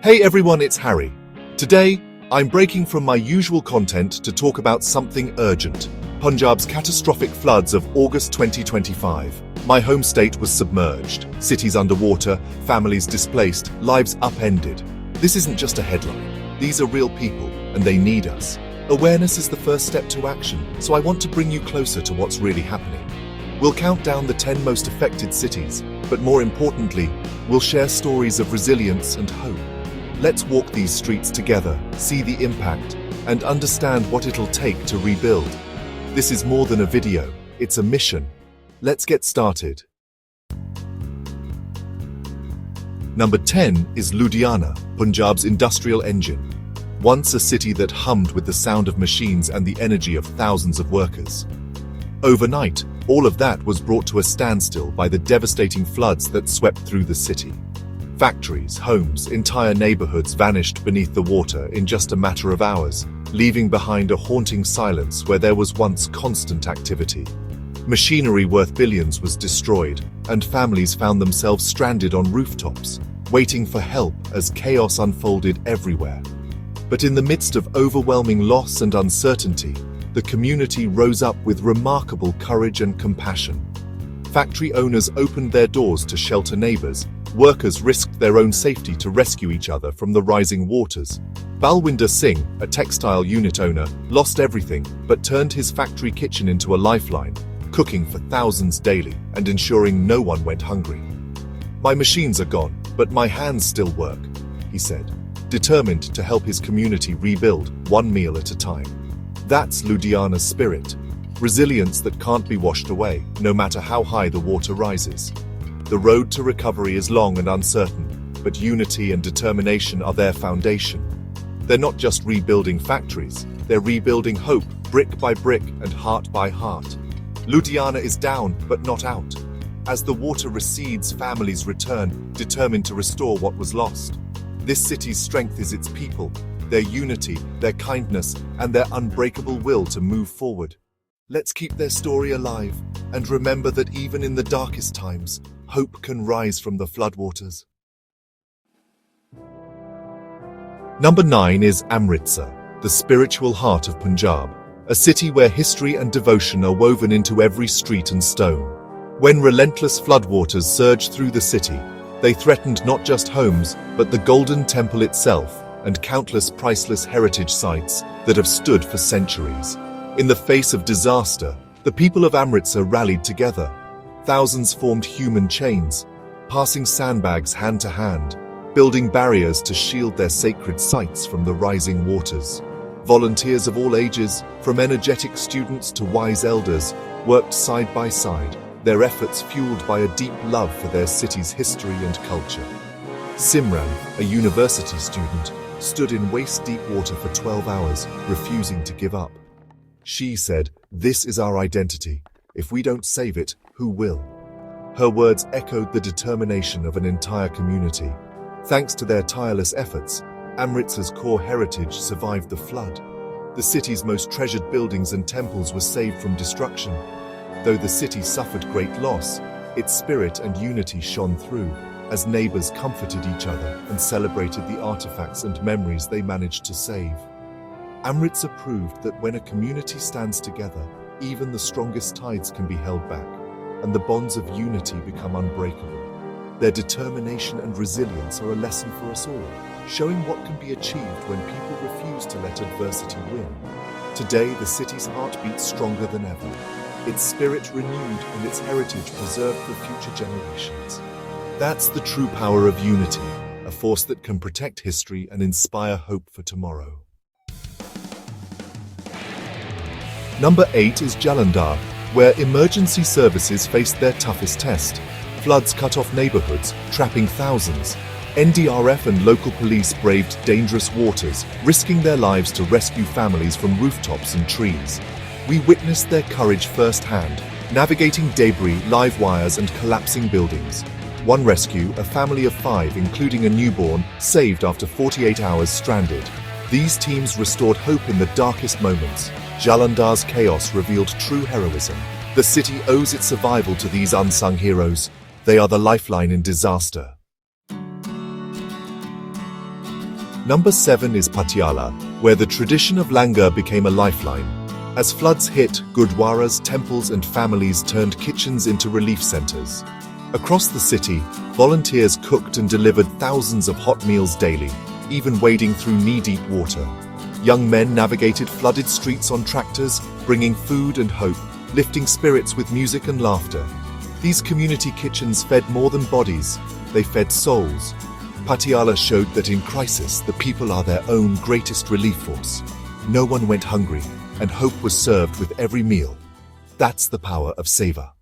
Hey everyone, it's Harry. Today, I'm breaking from my usual content to talk about something urgent. Punjab's catastrophic floods of August 2025. My home state was submerged, cities underwater, families displaced, lives upended. This isn't just a headline. These are real people, and they need us. Awareness is the first step to action, so I want to bring you closer to what's really happening. We'll count down the 10 most affected cities, but more importantly, we'll share stories of resilience and hope. Let's walk these streets together, see the impact, and understand what it'll take to rebuild. This is more than a video, it's a mission. Let's get started. Number 10 is Ludhiana, Punjab's industrial engine. Once a city that hummed with the sound of machines and the energy of thousands of workers. Overnight, all of that was brought to a standstill by the devastating floods that swept through the city. Factories, homes, entire neighborhoods vanished beneath the water in just a matter of hours, leaving behind a haunting silence where there was once constant activity. Machinery worth billions was destroyed, and families found themselves stranded on rooftops, waiting for help as chaos unfolded everywhere. But in the midst of overwhelming loss and uncertainty, the community rose up with remarkable courage and compassion. Factory owners opened their doors to shelter neighbors. Workers risked their own safety to rescue each other from the rising waters. Balwinder Singh, a textile unit owner, lost everything but turned his factory kitchen into a lifeline, cooking for thousands daily and ensuring no one went hungry. "My machines are gone, but my hands still work," he said, determined to help his community rebuild one meal at a time. That's Ludhiana's spirit, resilience that can't be washed away, no matter how high the water rises. The road to recovery is long and uncertain, but unity and determination are their foundation. They're not just rebuilding factories, they're rebuilding hope, brick by brick and heart by heart. Ludhiana is down, but not out. As the water recedes, families return, determined to restore what was lost. This city's strength is its people, their unity, their kindness, and their unbreakable will to move forward. Let's keep their story alive, and remember that even in the darkest times, hope can rise from the floodwaters. Number 9 is Amritsar, the spiritual heart of Punjab, a city where history and devotion are woven into every street and stone. When relentless floodwaters surged through the city, they threatened not just homes, but the Golden Temple itself and countless priceless heritage sites that have stood for centuries. In the face of disaster, the people of Amritsar rallied together. Thousands formed human chains, passing sandbags hand to hand, building barriers to shield their sacred sites from the rising waters. Volunteers of all ages, from energetic students to wise elders, worked side by side, their efforts fueled by a deep love for their city's history and culture. Simran, a university student, stood in waist-deep water for 12 hours, refusing to give up. She said, "This is our identity. If we don't save it, who will?" Her words echoed the determination of an entire community. Thanks to their tireless efforts, Amritsar's core heritage survived the flood. The city's most treasured buildings and temples were saved from destruction. Though the city suffered great loss, its spirit and unity shone through, as neighbors comforted each other and celebrated the artifacts and memories they managed to save. Amritsar proved that when a community stands together, even the strongest tides can be held back, and the bonds of unity become unbreakable. Their determination and resilience are a lesson for us all, showing what can be achieved when people refuse to let adversity win. Today, the city's heart beats stronger than ever, its spirit renewed and its heritage preserved for future generations. That's the true power of unity, a force that can protect history and inspire hope for tomorrow. Number 8 is Jalandhar, where emergency services faced their toughest test. Floods cut off neighborhoods, trapping thousands. NDRF and local police braved dangerous waters, risking their lives to rescue families from rooftops and trees. We witnessed their courage firsthand, navigating debris, live wires, and collapsing buildings. One rescue, a family of 5, including a newborn, saved after 48 hours stranded. These teams restored hope in the darkest moments. Jalandhar's chaos revealed true heroism. The city owes its survival to these unsung heroes. They are the lifeline in disaster. Number 7 is Patiala, where the tradition of langar became a lifeline. As floods hit, gurdwaras, temples and families turned kitchens into relief centers. Across the city, volunteers cooked and delivered thousands of hot meals daily, even wading through knee-deep water. Young men navigated flooded streets on tractors, bringing food and hope, lifting spirits with music and laughter. These community kitchens fed more than bodies, they fed souls. Patiala showed that in crisis, the people are their own greatest relief force. No one went hungry, and hope was served with every meal. That's the power of Seva.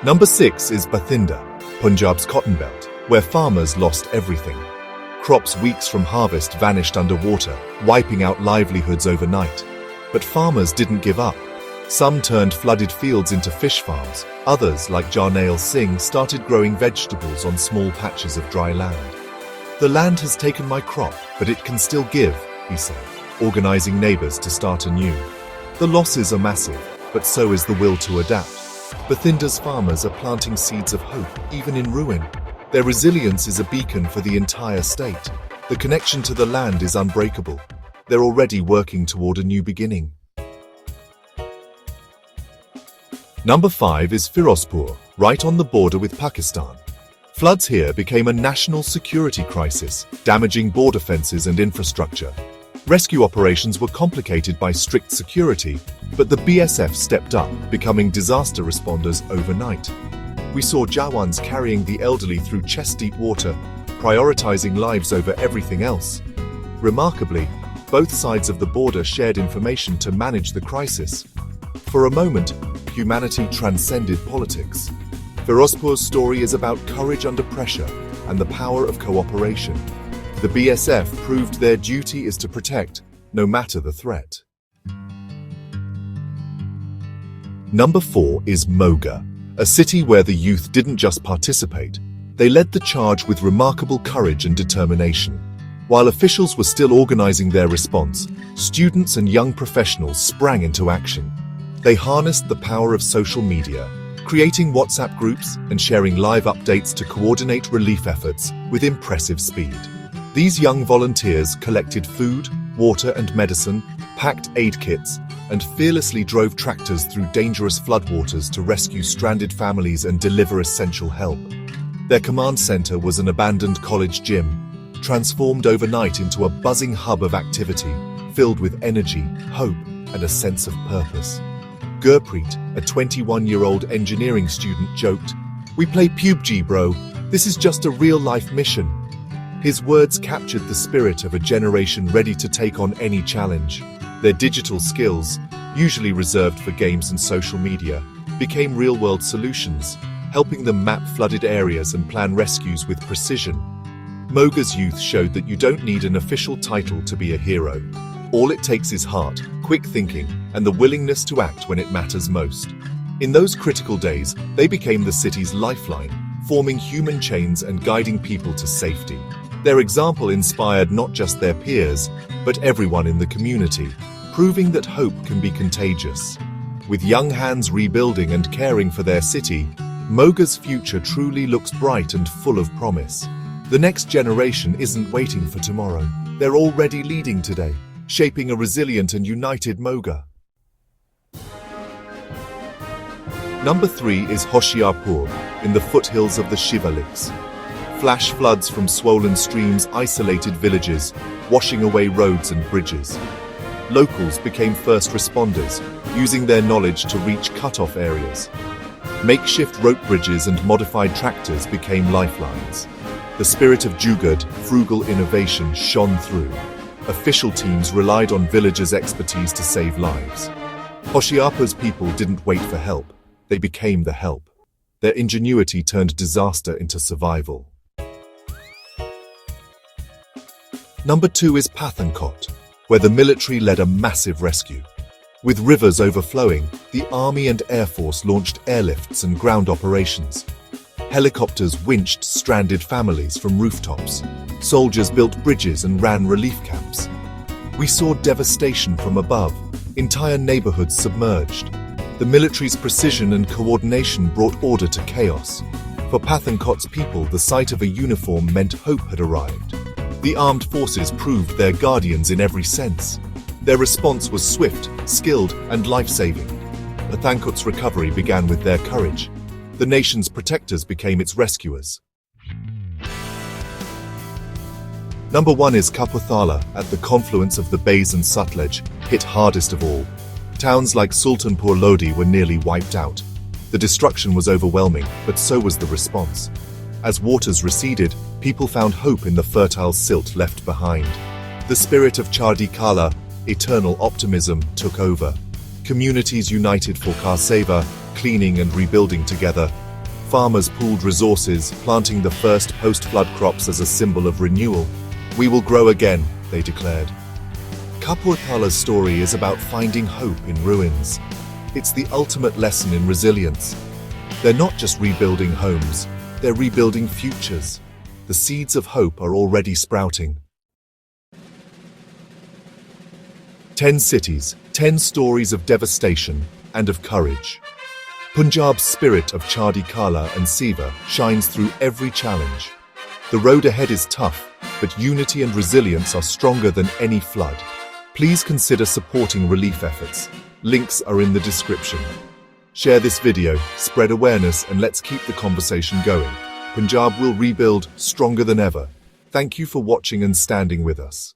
Number 6 is Bathinda, Punjab's cotton belt, where farmers lost everything. Crops weeks from harvest vanished underwater, wiping out livelihoods overnight. But farmers didn't give up. Some turned flooded fields into fish farms. Others, like Jarnail Singh, started growing vegetables on small patches of dry land. "The land has taken my crop, but it can still give," he said, organizing neighbors to start anew. "The losses are massive, but so is the will to adapt." Bathinda's farmers are planting seeds of hope, even in ruin. Their resilience is a beacon for the entire state. The connection to the land is unbreakable. They're already working toward a new beginning. Number 5 is Firozpur, right on the border with Pakistan. Floods here became a national security crisis, damaging border fences and infrastructure. Rescue operations were complicated by strict security, but the BSF stepped up, becoming disaster responders overnight. We saw Jawans carrying the elderly through chest-deep water, prioritizing lives over everything else. Remarkably, both sides of the border shared information to manage the crisis. For a moment, humanity transcended politics. Firozpur's story is about courage under pressure and the power of cooperation. The BSF proved their duty is to protect, no matter the threat. Number 4 is Moga, a city where the youth didn't just participate, they led the charge with remarkable courage and determination. While officials were still organizing their response, students and young professionals sprang into action. They harnessed the power of social media, creating WhatsApp groups and sharing live updates to coordinate relief efforts with impressive speed. These young volunteers collected food, water and medicine, packed aid kits, and fearlessly drove tractors through dangerous floodwaters to rescue stranded families and deliver essential help. Their command center was an abandoned college gym, transformed overnight into a buzzing hub of activity, filled with energy, hope, and a sense of purpose. Gurpreet, a 21-year-old engineering student, joked, "We play PUBG, bro. This is just a real-life mission." His words captured the spirit of a generation ready to take on any challenge. Their digital skills, usually reserved for games and social media, became real-world solutions, helping them map flooded areas and plan rescues with precision. Moga's youth showed that you don't need an official title to be a hero. All it takes is heart, quick thinking, and the willingness to act when it matters most. In those critical days, they became the city's lifeline, forming human chains and guiding people to safety. Their example inspired not just their peers, but everyone in the community, proving that hope can be contagious. With young hands rebuilding and caring for their city, Moga's future truly looks bright and full of promise. The next generation isn't waiting for tomorrow. They're already leading today, shaping a resilient and united Moga. Number 3 is Hoshiarpur, in the foothills of the Shivaliks. Flash floods from swollen streams isolated villages, washing away roads and bridges. Locals became first responders, using their knowledge to reach cut-off areas. Makeshift rope bridges and modified tractors became lifelines. The spirit of Jugaad, frugal innovation, shone through. Official teams relied on villagers' expertise to save lives. Hoshiarpur's people didn't wait for help. They became the help. Their ingenuity turned disaster into survival. Number 2 is Pathankot, where the military led a massive rescue. With rivers overflowing, the Army and Air Force launched airlifts and ground operations. Helicopters winched stranded families from rooftops. Soldiers built bridges and ran relief camps. We saw devastation from above, entire neighborhoods submerged. The military's precision and coordination brought order to chaos. For Pathankot's people, the sight of a uniform meant hope had arrived. The armed forces proved their guardians in every sense. Their response was swift, skilled, and life-saving. Pathankot's recovery began with their courage. The nation's protectors became its rescuers. Number 1 is Kapurthala, at the confluence of the Bays and Sutlej, hit hardest of all. Towns like Sultanpur Lodi were nearly wiped out. The destruction was overwhelming, but so was the response. As waters receded, people found hope in the fertile silt left behind. The spirit of Chardi Kala, eternal optimism, took over. Communities united for Kar Seva, cleaning and rebuilding together. Farmers pooled resources, planting the first post-flood crops as a symbol of renewal. "We will grow again," they declared. Kapurthala's story is about finding hope in ruins. It's the ultimate lesson in resilience. They're not just rebuilding homes, they're rebuilding futures. The seeds of hope are already sprouting. 10 cities, 10 stories of devastation and of courage. Punjab's spirit of Chardi Kala and Seva shines through every challenge. The road ahead is tough, but unity and resilience are stronger than any flood. Please consider supporting relief efforts. Links are in the description. Share this video, spread awareness, and let's keep the conversation going. Punjab will rebuild stronger than ever. Thank you for watching and standing with us.